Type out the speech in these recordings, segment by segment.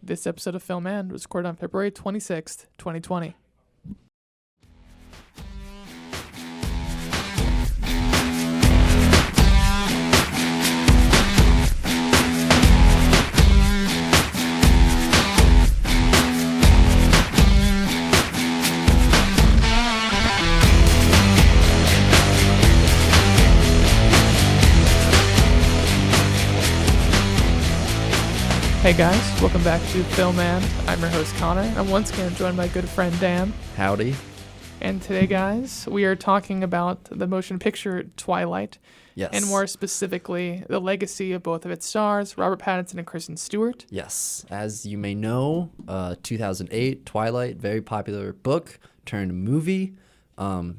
This episode of Film And was recorded on February 26th, 2020. Hey guys, welcome back to Film And. I'm your host Connor. I'm once again joined by my good friend Dan. Howdy. And today, guys, we are talking about the motion picture Twilight. Yes. And more specifically, the legacy of both of its stars, Robert Pattinson and Kristen Stewart. Yes. As you may know, 2008, Twilight, very popular book turned movie.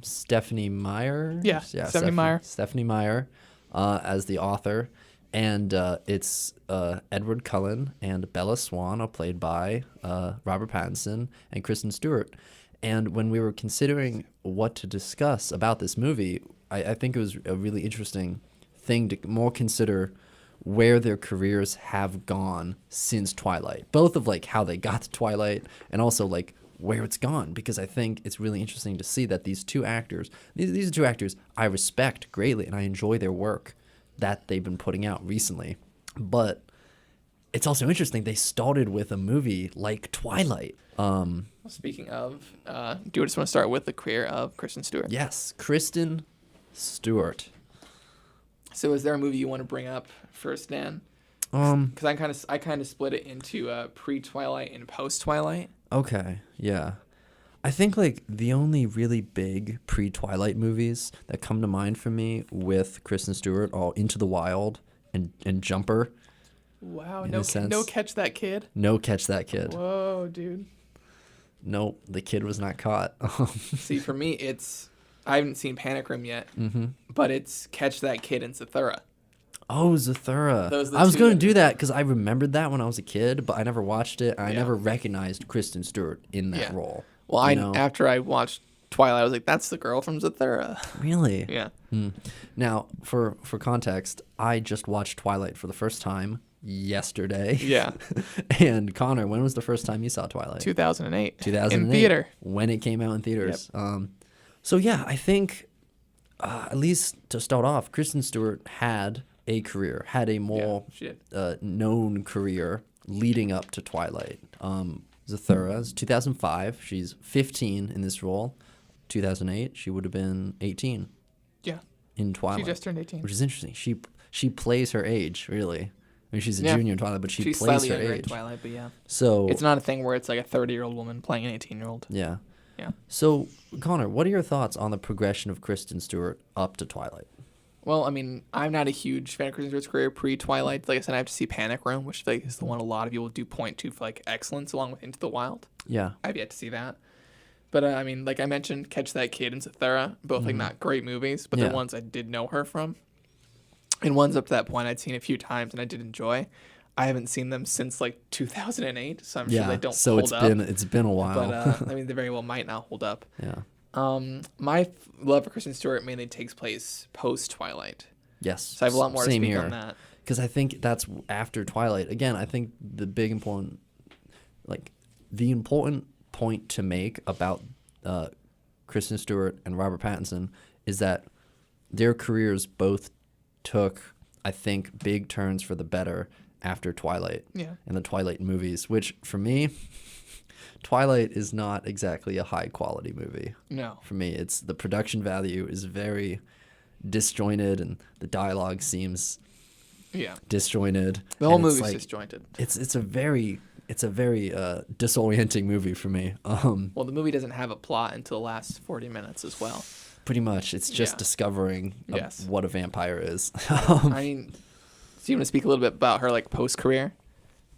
Stephenie Meyer. Yeah, Stephenie Meyer. Stephenie Meyer as the author. And it's Edward Cullen and Bella Swan are played by Robert Pattinson and Kristen Stewart. And when we were considering what to discuss about this movie, I think it was a really interesting thing to more consider where their careers have gone since Twilight. Both of like how they got to Twilight and also like where it's gone. Because I think it's really interesting to see that these two actors, these are two actors I respect greatly and I enjoy their work that they've been putting out recently. But it's also interesting they started with a movie like Twilight. Speaking of, do you just want to start with the career of Kristen Stewart? Yes, Kristen Stewart. So is there a movie you want to bring up first, Dan? Because I kind of split it into pre-Twilight and post-Twilight. Okay, yeah. I think like the only really big pre-Twilight movies that come to mind for me with Kristen Stewart are Into the Wild and Jumper. Wow, no Catch That Kid? No Catch That Kid. Whoa, dude. Nope, the kid was not caught. See, for me, I haven't seen Panic Room yet, but it's Catch That Kid and Zathura. Oh, Zathura. I was going to do that because I remembered that when I was a kid, but I never watched it. And I never recognized Kristen Stewart in that role. Well, after I watched Twilight, I was like, that's the girl from Zathura. Really? Yeah. Now, for context, I just watched Twilight for the first time yesterday. Yeah. And Connor, when was the first time you saw Twilight? 2008. 2008. In theater. When it came out in theaters. Yep. So, yeah, I think, at least to start off, Kristen Stewart had a career, had a more known career leading up to Twilight. Zathura is 2005. She's 15 in this role. 2008, she would have been 18. Yeah. In Twilight. She just turned 18. Which is interesting. She plays her age, really. I mean, she's a junior in Twilight, but she's plays her age. In Twilight, but yeah. So it's not a thing where it's like a 30-year-old woman playing an 18-year-old. Yeah. Yeah. So, Connor, what are your thoughts on the progression of Kristen Stewart up to Twilight? Well, I mean, I'm not a huge fan of Kristen Stewart's career pre-Twilight. Like I said, I have to see Panic Room, which like, is the one a lot of people do point to for like excellence, along with Into the Wild. Yeah. I've yet to see that. But, I mean, like I mentioned, Catch That Kid and Zathura, both like not great movies, but they're ones I did know her from. And ones up to that point I'd seen a few times and I did enjoy. I haven't seen them since like 2008, so I'm sure they don't hold up. It's been a while. But, I mean, they very well might not hold up. Yeah. My love for Kristen Stewart mainly takes place post-Twilight. Yes. So I have a lot more to speak on that. Because I think that's after Twilight. Again, I think the important point to make about Kristen Stewart and Robert Pattinson is that their careers both took, I think, big turns for the better after Twilight. Yeah. And the Twilight movies, which for me, Twilight is not exactly a high quality movie. No. For me, it's the production value is very disjointed and the dialogue seems disjointed. The whole movie's disjointed. It's a very disorienting movie for me. Well, the movie doesn't have a plot until the last 40 minutes as well. Pretty much. It's just discovering what a vampire is. I mean, so you want to speak a little bit about her like post-career?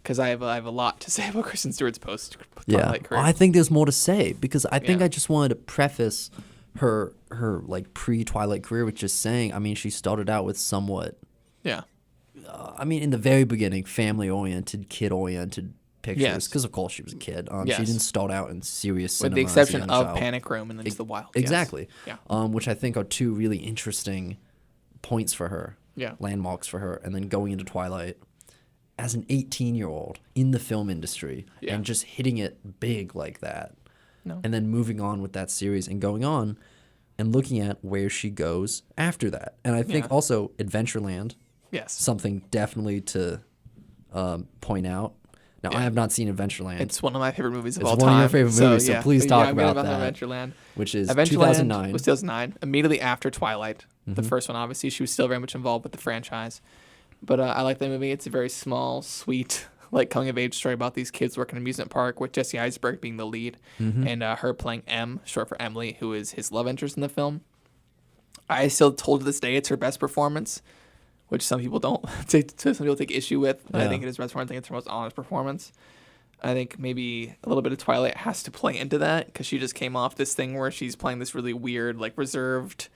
Because I have a lot to say about Kristen Stewart's post-Twilight career. I think there's more to say because I think I just wanted to preface her like pre-Twilight career with just saying, I mean, she started out with somewhat, I mean, in the very beginning, family-oriented, kid-oriented pictures because of course she was a kid. She didn't start out in serious cinema. With the exception of Panic Room and Into the Wild. Exactly. Yes. Yeah. Which I think are two really interesting points for her. Yeah. Landmarks for her. And then going into Twilight as an 18-year-old in the film industry and just hitting it big like that. No. And then moving on with that series and going on and looking at where she goes after that. And I think also Adventureland, something definitely to point out. Now, I have not seen Adventureland. It's one of my favorite movies of all time. It's one of your favorite movies, so please talk about that. Adventureland. Which is Adventureland 2009. was 2009, immediately after Twilight. The first one, obviously. She was still very much involved with the franchise. But I like that movie. It's a very small, sweet, like coming-of-age story about these kids working in an amusement park with Jesse Eisenberg being the lead and her playing M, short for Emily, who is his love interest in the film. I still told to this day it's her best performance, which some people don't some people take issue with. I think it is her best performance. I think it's her most honest performance. I think maybe a little bit of Twilight has to play into that because she just came off this thing where she's playing this really weird, like reserved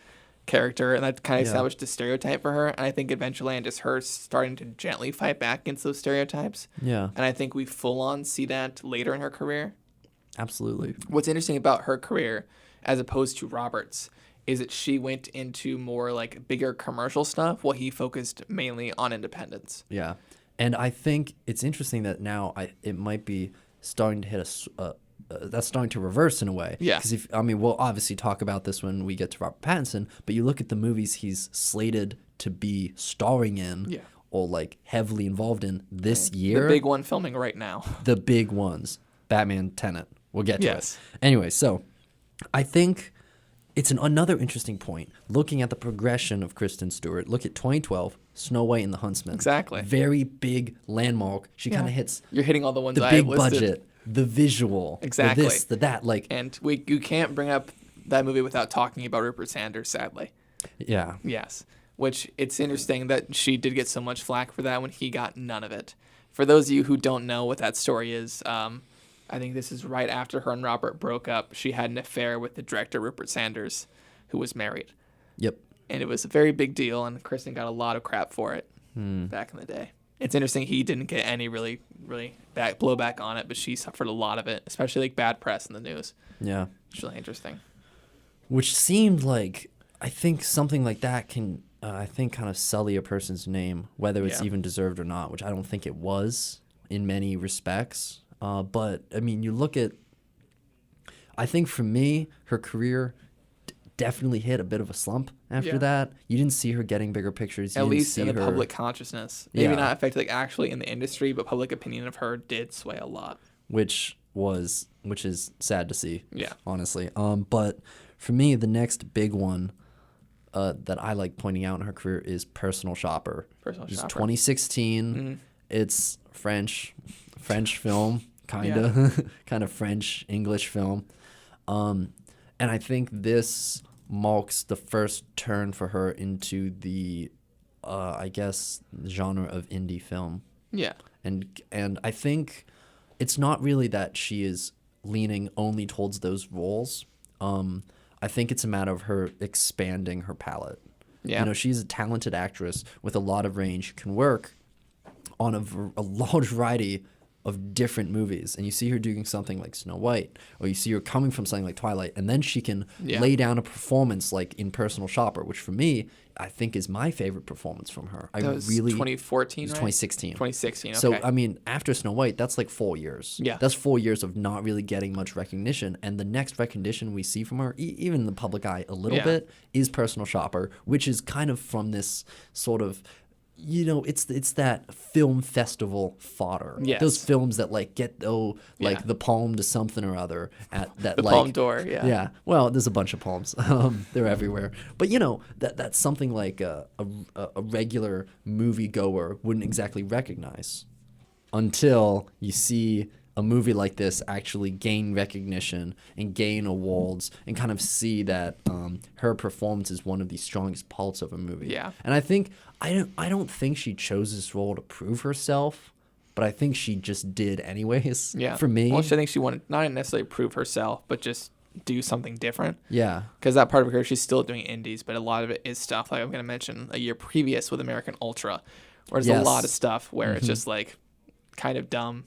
character, and that kind of established a stereotype for her. And I think Adventureland is her starting to gently fight back against those stereotypes. Yeah. And I think we full on see that later in her career. Absolutely. What's interesting about her career, as opposed to Robert's, is that she went into more like bigger commercial stuff while he focused mainly on independence. Yeah. And I think it's interesting that now it might be starting to hit that's starting to reverse in a way. Yeah. Because we'll obviously talk about this when we get to Robert Pattinson, but you look at the movies he's slated to be starring in or like heavily involved in this year. The big one filming right now. The big ones. Batman, Tenet. We'll get to it. Anyway, so I think it's another interesting point. Looking at the progression of Kristen Stewart, look at 2012, Snow White and the Huntsman. Exactly. Very big landmark. She kind of hits. You're hitting all the ones the I big listed. Budget, the visual, exactly. The this, the that. Like, and you can't bring up that movie without talking about Rupert Sanders, sadly. Yeah. Yes. Which it's interesting that she did get so much flack for that when he got none of it. For those of you who don't know what that story is, I think this is right after her and Robert broke up. She had an affair with the director, Rupert Sanders, who was married. Yep. And it was a very big deal, and Kristin got a lot of crap for it back in the day. It's interesting he didn't get any really blowback on it, but she suffered a lot of it, especially like bad press in the news. Yeah. It's really interesting. Which seemed like, I think something like that can, kind of sully a person's name, whether it's even deserved or not, which I don't think it was in many respects. But, you look at, I think for me, her career definitely hit a bit of a slump after that. You didn't see her getting bigger pictures. At least in the public consciousness. Maybe not affected actually in the industry, but public opinion of her did sway a lot. Which is sad to see. Yeah. Honestly. But for me, the next big one that I like pointing out in her career is Personal Shopper. It's 2016. Mm-hmm. It's French film, kind of French English film. And I think this marks the first turn for her into the genre of indie film. Yeah. And I think it's not really that she is leaning only towards those roles. I think it's a matter of her expanding her palette. Yeah. She's a talented actress with a lot of range, can work on a large variety of different movies, and you see her doing something like Snow White, or you see her coming from something like Twilight, and then she can lay down a performance like in Personal Shopper, which for me, I think is my favorite performance from her. That was 2014, right? 2016. 2016, okay. So, after Snow White, that's like 4 years. Yeah. That's 4 years of not really getting much recognition, and the next recognition we see from her, even in the public eye a little bit, is Personal Shopper, which is kind of from this sort of, it's that film festival fodder. Yes. Those films that get the palm to something or other at that the Palme d'Or. Yeah. Yeah. Well, there's a bunch of palms. They're everywhere. But that's something like a regular moviegoer wouldn't exactly recognize until you see a movie like this actually gain recognition and gain awards and kind of see that her performance is one of the strongest parts of a movie. Yeah. And I think I don't think she chose this role to prove herself, but I think she just did anyways. Yeah. For me. Well, I think she wanted not necessarily prove herself, but just do something different. Yeah. Because that part of her career, she's still doing indies, but a lot of it is stuff like I'm going to mention a year previous with American Ultra, where there's a lot of stuff where it's just kind of dumb,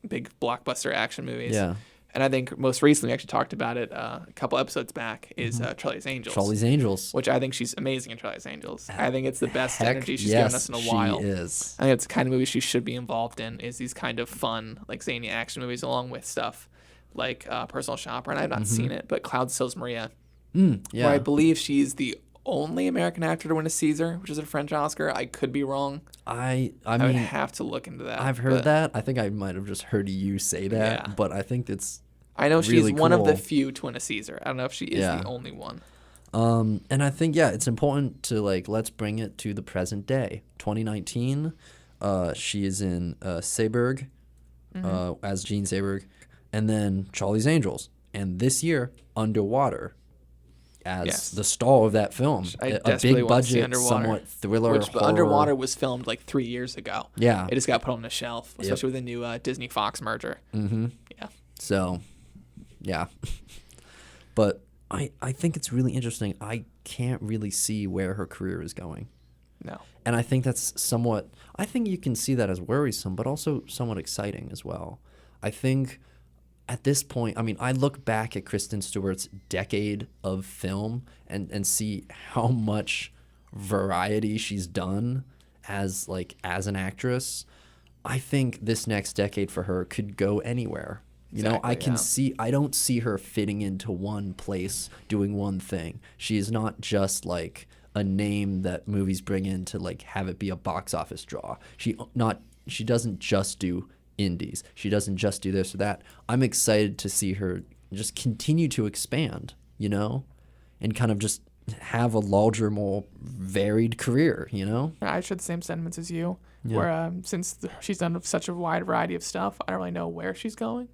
big blockbuster action movies. Yeah. And I think most recently we actually talked about it a couple episodes back is Charlie's Angels. Charlie's Angels. Which I think she's amazing in Charlie's Angels. I think it's the best energy she's yes, given us in a while. She is. I think it's the kind of movie she should be involved in, is these kind of fun, like zany action movies along with stuff like Personal Shopper. And I've not seen it, but Cloud Stills Maria. Yeah. Where I believe she's the only American actor to win a Caesar, which is a French Oscar. I could be wrong. I would mean, have to look into that. I've heard that. I think I might have just heard you say that, but I think it's I know really she's one of the cool. few to win a Caesar. I don't know if she is the only one. And I think, it's important to, like, let's bring it to the present day. 2019, she is in Seberg as Jean Seberg, and then Charlie's Angels. And this year, Underwater as the star of that film. A big budget, somewhat thriller, horror. Underwater was filmed like 3 years ago. Yeah. It just got put on the shelf, especially with the new Disney-Fox merger. Mm-hmm. Yeah. So, yeah. But I think it's really interesting. I can't really see where her career is going. No. And I think that's somewhat, I think you can see that as worrisome, but also somewhat exciting as well. I think at this point, I mean, I look back at Kristen Stewart's decade of film and see how much variety she's done as an actress. I think this next decade for her could go anywhere. You know, I don't see her fitting into one place doing one thing. She is not just like a name that movies bring in to like have it be a box office draw. She doesn't just do indies. She doesn't just do this or that. I'm excited to see her just continue to expand, you know, and kind of just have a larger, more varied career, you know? I share the same sentiments as you, where since she's done such a wide variety of stuff, I don't really know where she's going.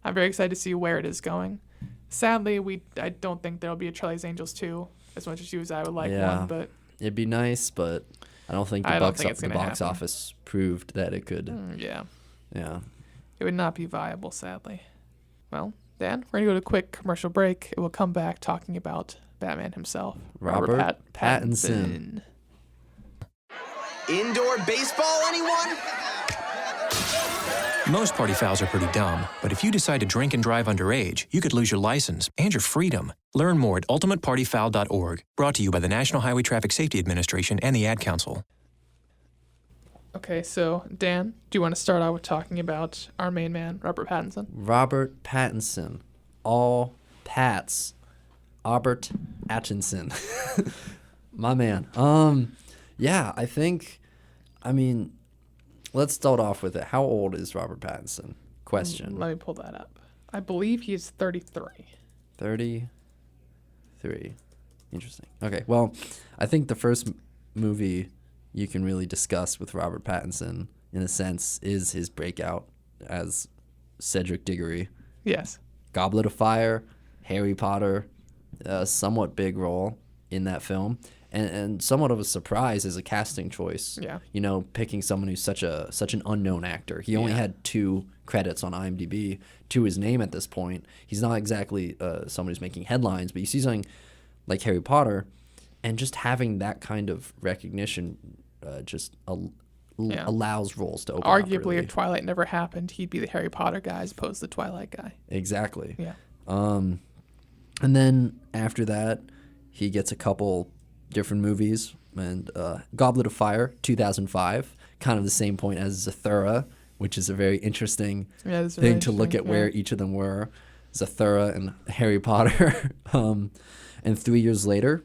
I'm very excited to see where it is going. Sadly, I don't think there'll be a Charlie's Angels 2 as much as you as I would like one, but it'd be nice, but I don't think the box office proved that it could. Yeah. It would not be viable, sadly. Well, Dan, we're going to go to a quick commercial break. It will come back talking about Batman himself, Robert Pattinson. Indoor baseball, anyone? Most party fouls are pretty dumb, but if you decide to drink and drive underage, you could lose your license and your freedom. Learn more at ultimatepartyfoul.org. Brought to you by the National Highway Traffic Safety Administration and the Ad Council. Okay, so Dan, do you want to start out with talking about our main man, Robert Pattinson? Robert Pattinson. All Pats. Robert Atkinson. My man. Let's start off with it. How old is Robert Pattinson? Question. Let me pull that up. I believe he is 33. 33. Interesting. Okay, well, I think the first movie you can really discuss with Robert Pattinson, in a sense, is his breakout as Cedric Diggory. Yes. Goblet of Fire, Harry Potter, a somewhat big role in that film. And somewhat of a surprise as a casting choice. Yeah. You know, picking someone who's such an unknown actor. He only had 2 credits on IMDb to his name at this point. He's not exactly someone who's making headlines, but you see something like Harry Potter, and just having that kind of recognition allows roles to open up. Arguably, if Twilight never happened, he'd be the Harry Potter guy as opposed to the Twilight guy. Exactly. Yeah. And then after that, he gets a couple different movies, and Goblet of Fire, 2005, kind of the same point as Zathura, which is a very interesting thing to look at where each of them were, Zathura and Harry Potter. And 3 years later,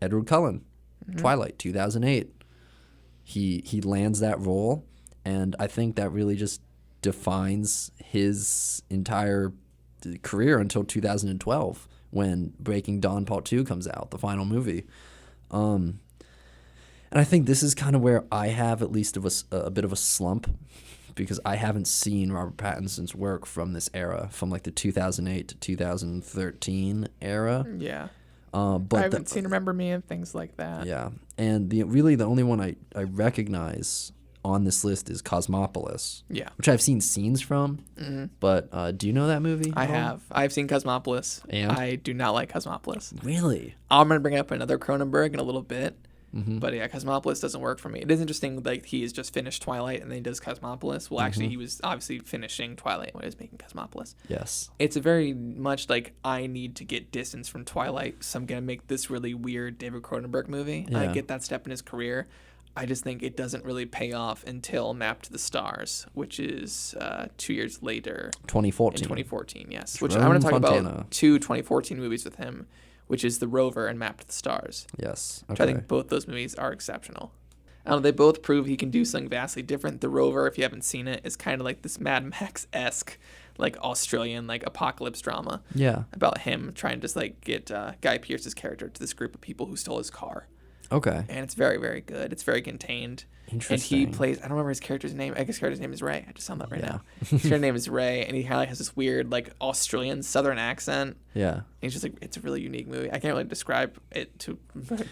Edward Cullen, Twilight, 2008. He lands that role, and I think that really just defines his entire career until 2012. When Breaking Dawn Part 2 comes out, the final movie. And I think this is kind of where I have at least a bit of a slump, because I haven't seen Robert Pattinson's work from this era, from like the 2008 to 2013 era. Yeah. But I haven't seen Remember Me and things like that. Yeah. And the only one I recognize on this list is Cosmopolis. Yeah. Which I've seen scenes from. Mm-hmm. But do you know that movie? I have. I've seen Cosmopolis. And? I do not like Cosmopolis. Really? I'm going to bring up another Cronenberg in a little bit. But yeah, Cosmopolis doesn't work for me. It is interesting, like he has just finished Twilight and then he does Cosmopolis. Well, actually, he was obviously finishing Twilight when he was making Cosmopolis. Yes. It's a very much like I need to get distance from Twilight, so I'm gonna make this really weird David Cronenberg movie. Yeah. I get that step in his career. I just think it doesn't really pay off until Map to the Stars, which is 2 years later. 2014. In 2014, yes. Which I Jerome want to talk Fontana. about 2 2014 movies with him, which is The Rover and Map to the Stars. Yes. Which I Okay. think both those movies are exceptional. I don't know, they both prove he can do something vastly different. The Rover, if you haven't seen it, is kind of like this Mad Max-esque, like Australian, like apocalypse drama. Yeah. About him trying to just like get Guy Pearce's character to this group of people who stole his car. Okay. And it's very, very good. It's very contained. Interesting. And he plays, I don't remember his character's name. I guess his character's name is Ray. I just found that right Yeah. now. His character's name is Ray, and he kind of like has this weird, like, Australian Southern accent. Yeah. And he's just like, it's a really unique movie. I can't really describe it to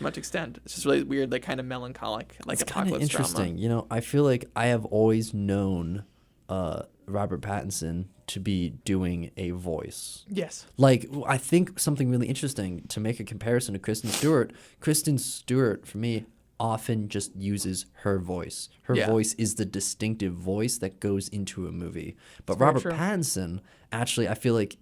much extent. It's just really weird, like, kind of melancholic, like, It's kind of apocalypse interesting. drama. You know, I feel like I have always known Robert Pattinson to be doing a voice. Yes. Like, I think something really interesting to make a comparison to Kristen Stewart. Kristen Stewart, for me, often just uses her voice. Her Yeah. voice is the distinctive voice that goes into a movie. But It's very Robert true. Pattinson, actually, I feel like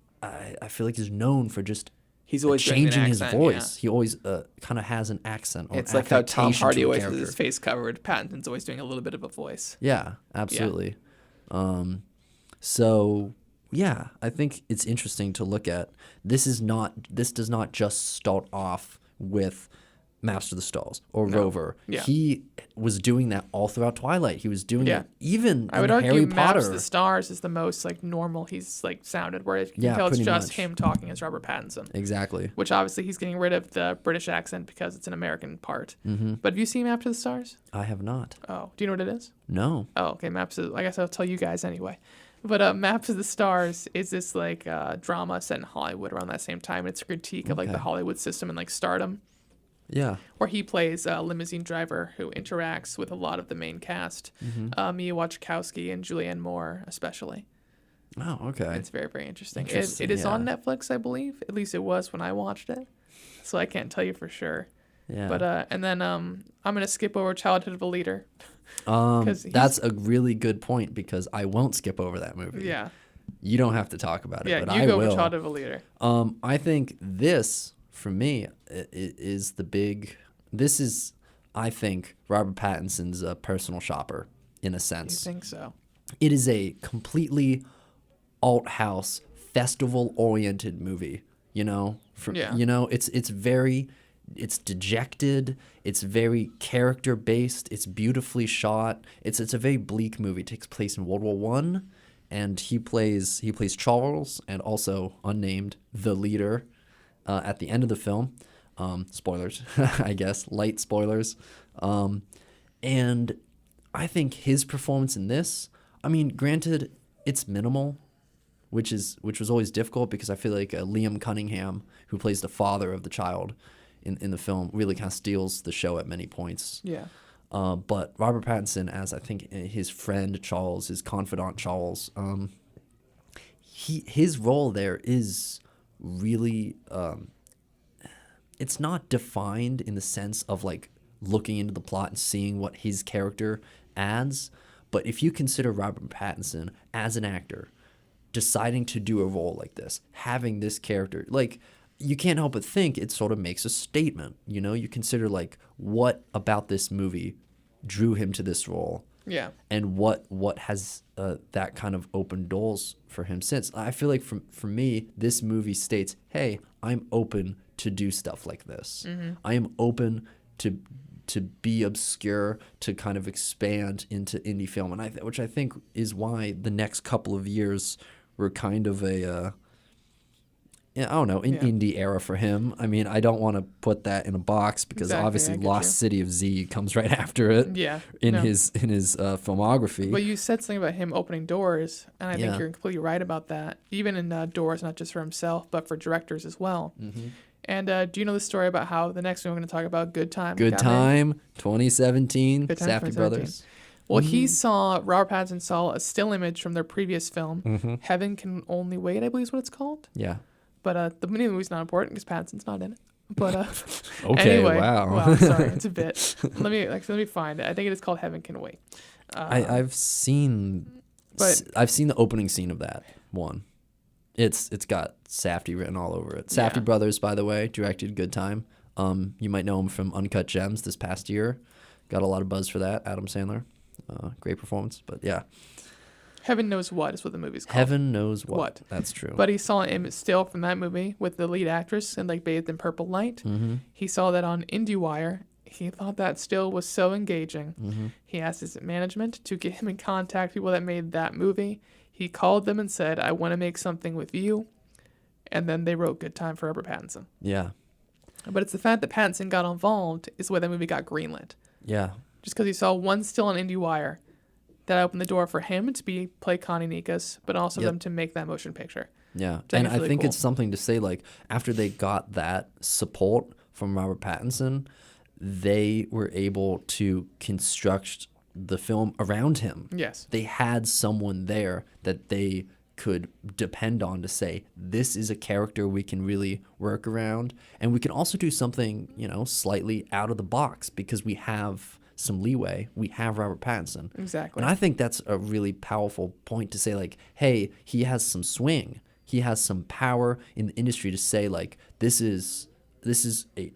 is known for just He's always doing an changing his accent, voice. He always kind of has an accent or It's an like how Tom affectation Hardy to a always has character. his face covered. Pattinson's always doing a little bit of a voice. Yeah, absolutely. So yeah, I think it's interesting to look at. This does not just start off with Master of the Stars or Rover. Yeah. He was doing that all throughout Twilight. He was doing it even I would in argue Harry Maps Potter. to the Stars is the most like normal he's like sounded, where you can Yeah, tell it's pretty just much. him talking as Robert Pattinson. Exactly. Which obviously he's getting rid of the British accent because it's an American part. Mm-hmm. But have you seen Map to the Stars? I have not. Oh, do you know what it is? No. Oh, okay. Maps. I guess I'll tell you guys anyway. But Maps of the Stars is this like drama set in Hollywood around that same time. It's a critique of like the Okay. Hollywood system and like stardom, Yeah. where he plays a limousine driver who interacts with a lot of the main cast, Mia Wasikowska and Julianne Moore especially. Oh, okay. It's very, very interesting. Interesting, It is on yeah. Netflix, I believe. At least it was when I watched it. So I can't tell you for sure. Yeah. But and then I'm gonna skip over Childhood of a Leader. 'Cause he's- That's a really good point because I won't skip over that movie. Yeah. You don't have to talk about it, Yeah, but you I go will. with Childhood of a Leader. I think this, for me, is the big. This is, I think, Robert Pattinson's personal shopper, in a You sense. think so? It is a completely alt house, festival oriented movie. You know, Yeah. You know, it's very. It's dejected. It's very character based. It's beautifully shot. It's a very bleak movie. It takes place in World War One, and he plays Charles, and also unnamed, the leader, at the end of the film. Spoilers, I guess, light spoilers. And I think his performance in this, I mean, granted, it's minimal, which was always difficult because I feel like Liam Cunningham, who plays the father of the child in the film, really kind of steals the show at many points. Yeah. But Robert Pattinson, as I think his friend Charles, his confidant Charles, his role there is really, it's not defined in the sense of like looking into the plot and seeing what his character adds. But if you consider Robert Pattinson as an actor, deciding to do a role like this, having this character, like, you can't help but think it sort of makes a statement. You know, you consider like what about this movie drew him to this role, Yeah. and what has that kind of opened doors for him since. I feel like for me, this movie states, hey, I'm open to do stuff like this. I am open to be obscure, to kind of expand into indie film, and which I think is why the next couple of years were kind of a I don't know, an indie era for him. I mean, I don't want to put that in a box because Exactly, obviously I get Lost you. City of Z comes right after it. Yeah. In no. his filmography. But you said something about him opening doors, and I think Yeah. you're completely right about that. Even in doors, not just for himself, but for directors as well. Mm-hmm. And do you know the story about how the next one we're going to talk about, Good Time? Good got made? Time, 2017, Good Time, Safdie 2017. Brothers. Well, Robert Pattinson saw a still image from their previous film, Heaven Can Only Wait, I believe is what it's called. Yeah. But the movie's not important because Pattinson's not in it. But Okay, anyway, wow. well, I'm sorry, it's a bit. Let me find it. I think it is called Heaven Can Wait. I've seen the opening scene of that one. It's got Safdie written all over it. Safdie brothers, by the way, directed Good Time. You might know him from Uncut Gems this past year. Got a lot of buzz for that. Adam Sandler, great performance. But yeah, Heaven Knows What is what the movie's called. Heaven Knows What. That's true. But he saw an image still from that movie with the lead actress and like bathed in purple light. Mm-hmm. He saw that on IndieWire. He thought that still was so engaging. Mm-hmm. He asked his management to get him in contact with people that made that movie. He called them and said, "I want to make something with you." And then they wrote Good Time for Robert Pattinson. Yeah. But it's the fact that Pattinson got involved is why that movie got greenlit. Yeah. Just because he saw one still on IndieWire, that opened the door for him to play Connie Nikas, but also them to make that motion picture. Yeah. And I think cool. it's something to say, like, after they got that support from Robert Pattinson, they were able to construct the film around him. Yes. They had someone there that they could depend on to say, this is a character we can really work around. And we can also do something, slightly out of the box because we have some leeway. We have Robert Pattinson. Exactly. And I think that's a really powerful point to say, like, hey, he has some swing. He has some power in the industry to say, like, this is a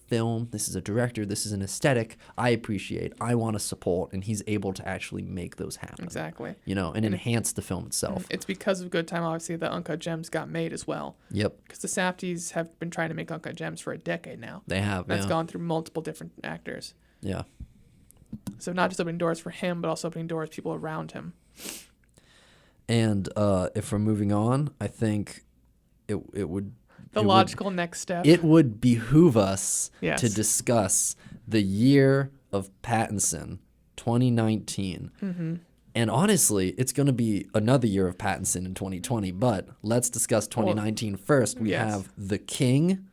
film, this is a director, this is an aesthetic I appreciate, I want to support, and he's able to actually make those happen. Exactly. And enhance the film itself. It's because of Good Time, obviously, that Uncut Gems got made as well. Yep. Because the Safdies have been trying to make Uncut Gems for a decade now. They have, That's gone through multiple different actors. Yeah. So not just opening doors for him, but also opening doors for people around him. And if we're moving on, I think it would... The logical next step. It would behoove us Yes. to discuss the year of Pattinson, 2019. Mm-hmm. And honestly, it's going to be another year of Pattinson in 2020. But let's discuss 2019 first. We have The King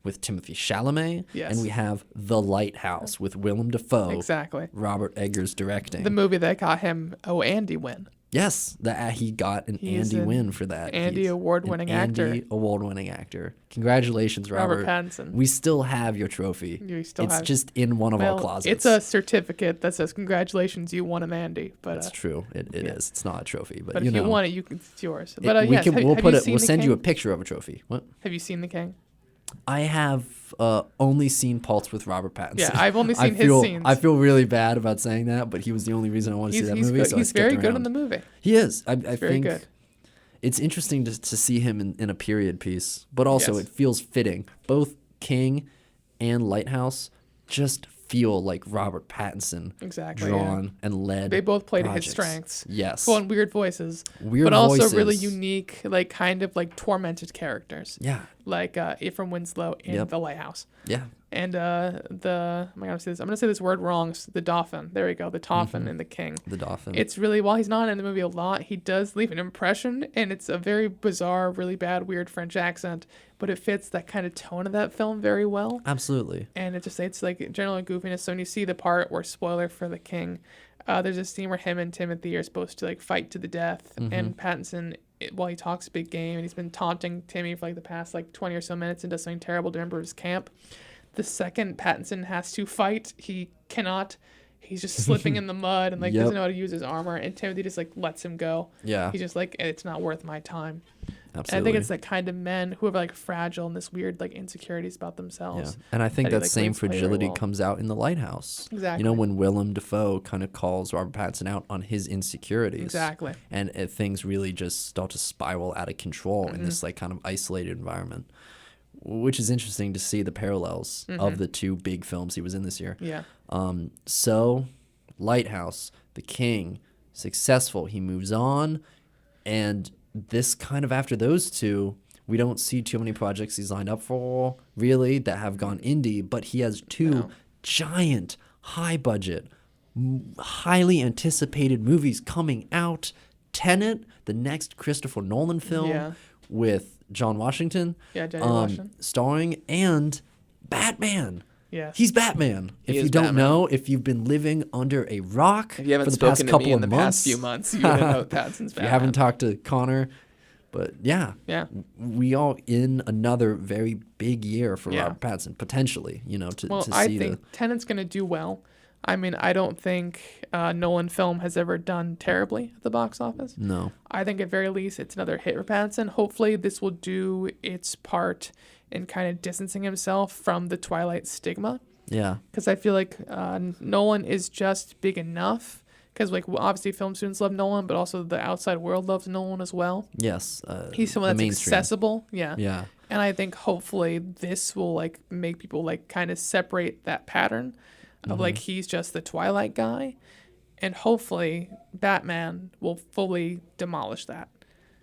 with Timothée Chalamet. Yes. And we have The Lighthouse with Willem Dafoe. Exactly. Robert Eggers directing. The movie that got him Andy win. Yes, he got an Andy win for that. Andy award-winning actor. Andy award-winning actor. Congratulations, Robert. Pattinson. We still have your trophy. You still it's have just in one of our closets. It's a certificate that says congratulations, you won an Andy. But that's true. It is. It's not a trophy, but if you won it, it's yours. But yes, we'll send you a picture of a trophy. What? Have you seen The King? I have only seen parts with Robert Pattinson. Yeah, I've only seen his scenes. I feel really bad about saying that, but he was the only reason I wanted to see that movie. Good. So he's very good in the movie. He is. I very think good. It's interesting to see him in a period piece, but also it feels fitting. Both King and Lighthouse just feel like Robert Pattinson drawn and led. They both played projects. his strengths. Yes. Well, and weird voices. Weird but also voices. really unique, like kind of like tormented characters. Yeah. Like Ephraim Winslow in The Lighthouse. Yeah. And I'm gonna say this word wrong. The Dauphin. There we go. The Dauphin in The King. The Dauphin. It's really, while he's not in the movie a lot, he does leave an impression, and it's a very bizarre, really bad, weird French accent, but it fits that kind of tone of that film very well. Absolutely. And it's like general goofiness. So when you see the part where, spoiler for The King, there's a scene where him and Timothy are supposed to like fight to the death, and Pattinson, while he talks big game, and he's been taunting Timmy for like the past like 20 or so minutes and does something terrible to member of his camp. The second Pattinson has to fight, he cannot. He's just slipping in the mud and like doesn't know how to use his armor, and Timothy just like lets him go. Yeah. He's just like, it's not worth my time. Absolutely. And I think it's that kind of men who are like fragile and this weird like insecurities about themselves. Yeah. And I think that same leads very fragility well. comes out in The Lighthouse. Exactly. When Willem Dafoe kind of calls Robert Pattinson out on his insecurities. Exactly. And things really just start to spiral out of control in this like kind of isolated environment, which is interesting to see the parallels of the two big films he was in this year. Yeah. So Lighthouse, The King, successful. He moves on, and this kind of after those two, we don't see too many projects he's lined up for really that have gone indie, but he has two giant, high budget, highly anticipated movies coming out. Tenet, the next Christopher Nolan film with John Washington, starring, and Batman. Yes. He's Batman. If you don't know, if you've been living under a rock if you haven't for the past spoken to couple me in of the months, past few months, you wouldn't know Pattinson's Batman. If you haven't talked to Connor, But yeah, Yeah. we all in another very big year for Yeah. Robert Pattinson, potentially, to see I think Tenet's going to do well. I mean, I don't think Nolan film has ever done terribly at the box office. No. I think at very least it's another hit for Pattinson. Hopefully this will do its part in kind of distancing himself from the Twilight stigma. Yeah. Because I feel like Nolan is just big enough. Because obviously film students love Nolan, but also the outside world loves Nolan as well. Yes. He's someone that's accessible. Yeah. Yeah. And I think hopefully this will make people kind of separate that pattern of he's just the Twilight guy, and hopefully Batman will fully demolish that.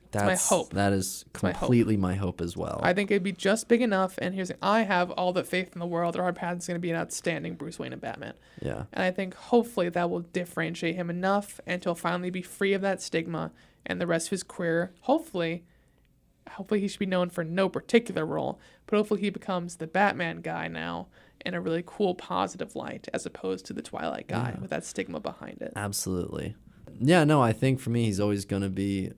That's my hope. That is completely my hope as well. I think it'd be just big enough, and here's the thing, I have all the faith in the world that Robert Pattinson's going to be an outstanding Bruce Wayne and Batman. Yeah. And I think hopefully that will differentiate him enough and he'll finally be free of that stigma, and the rest of his career, hopefully he should be known for no particular role, but hopefully he becomes the Batman guy now in a really cool, positive light, as opposed to the Twilight guy with that stigma behind it. Absolutely. Yeah, no, I think for me, he's always going to be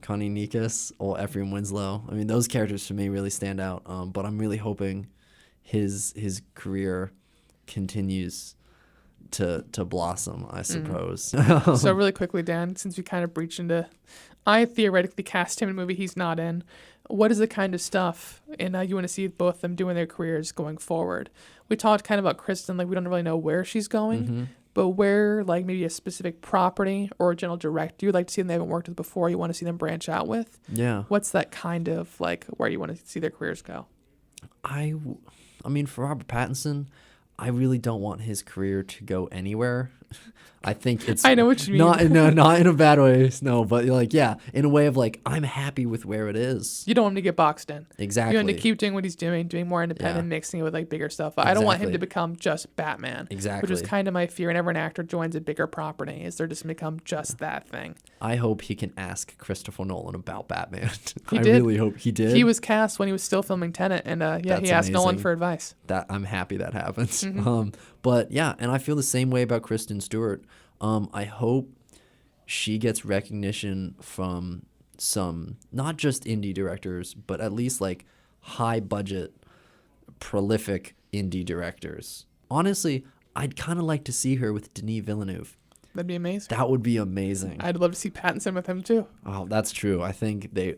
Connie Nikas or Ephraim Winslow. I mean, those characters for me really stand out. But I'm really hoping his career continues to blossom, I suppose. So really quickly, Dan, since we kind of breached into, I theoretically cast him in a movie he's not in. What is the kind of stuff and you want to see both of them doing their careers going forward? We talked kind of about Kristin, we don't really know where she's going, but where maybe a specific property or a general director you'd like to see them they haven't worked with before, you want to see them branch out with? Yeah. What's that kind of where you want to see their careers go? I mean, for Robert Pattinson, I really don't want his career to go anywhere. I think it's... I know what you mean. Not in a bad way, no, but in a way of I'm happy with where it is. You don't want him to get boxed in. Exactly. You want him to keep doing what he's doing more independent, mixing it with bigger stuff. Exactly. I don't want him to become just Batman. Exactly. Which is kind of my fear whenever an actor joins a bigger property, is they're just going to become just that thing. I hope he can ask Christopher Nolan about Batman. I really hope he did. He was cast when he was still filming Tenet, and he asked amazing. Nolan for advice. I'm happy that happens. But yeah, and I feel the same way about Kristen Stewart. I hope she gets recognition from some, not just indie directors, but at least high budget, prolific indie directors. Honestly, I'd kind of like to see her with Denis Villeneuve. That'd be amazing. That would be amazing. I'd love to see Pattinson with him too. Oh, that's true. I think that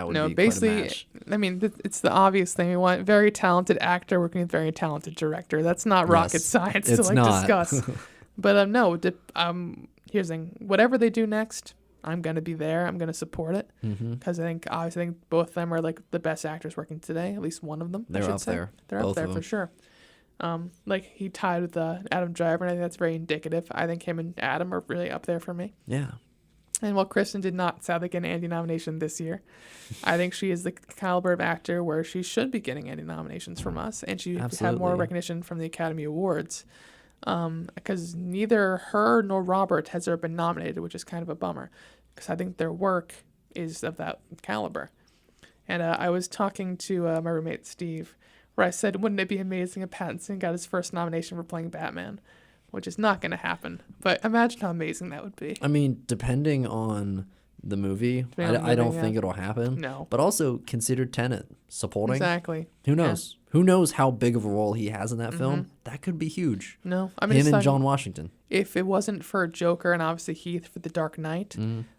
would be basically, quite a match. I mean, it's the obvious thing. We want very talented actor working with very talented director. That's not rocket science to discuss. But here's the thing. Whatever they do next, I'm going to be there. I'm going to support it. Because I think both of them are the best actors working today. At least one of them, They're up there. They're up there for sure. He tied with Adam Driver, and I think that's very indicative. I think him and Adam are really up there for me. Yeah. And while Kristin did not sadly get an Andy nomination this year, I think she is the caliber of actor where she should be getting Andy nominations from us, and she had more recognition from the Academy Awards. Because neither her nor Robert has ever been nominated, which is kind of a bummer, because I think their work is of that caliber. And I was talking to my roommate Steve, where I said, wouldn't it be amazing if Pattinson got his first nomination for playing Batman? Which is not going to happen. But imagine how amazing that would be. I mean, depending on the movie, I don't think it'll happen. No. But also consider Tenet supporting. Exactly. Who knows? Yeah. Who knows how big of a role he has in that film? That could be huge. No. I mean, him and John Washington. If it wasn't for Joker and obviously Heath for The Dark Knight,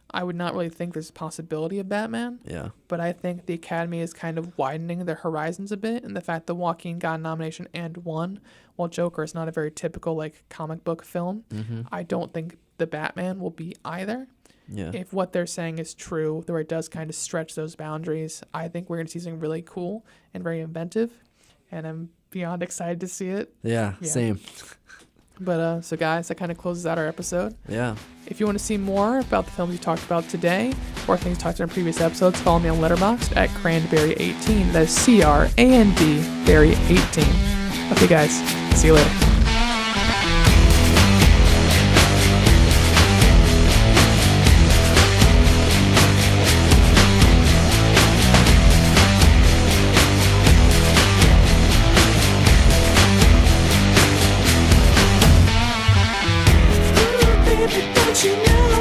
I would not really think there's a possibility of Batman. Yeah. But I think the Academy is kind of widening their horizons a bit, and the fact that Joaquin got a nomination and won, while Joker is not a very typical comic book film, I don't think the Batman will be either. Yeah. If what they're saying is true, where it does kind of stretch those boundaries, I think we're going to see something really cool and very inventive, and I'm beyond excited to see it. Yeah. Same. But so guys, that kind of closes out our episode. Yeah. If you want to see more about the films we talked about today, or things talked about in previous episodes, follow me on Letterboxd at Cranberry18. That is CRAND Berry 18. Okay, guys. See you later. Don't you know?